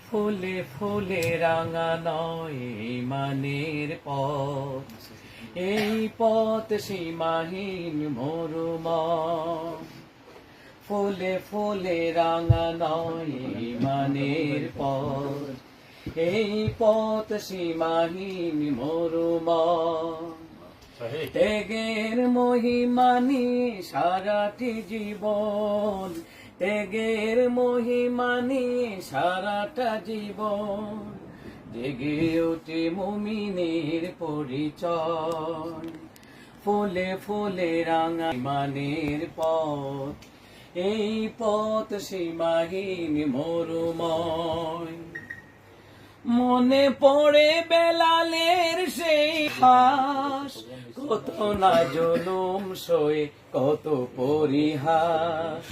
ফুলে ফুলে রাঙা নয় ইমানের পথ, এই পথ সীমাহীন মরুময়। ফুলে ফুলে রাঙা নয় ইমানের পথ, এই পথ সীমাহীন মরুময়। ত্যাগের মহিমানি সারাটি জীবন, ত্যাগের মহিমানি সারাটা জীবন, জেগে ওঠে মুমিনের পরিচয়। ফুলে ফুলে রাঙা ইমানের পথ, এই পথ সীমাহীন মরুময়। মনে পড়ে বেলালের সেই হাস, কত না জুলুম সয়ে কত পরিহাস।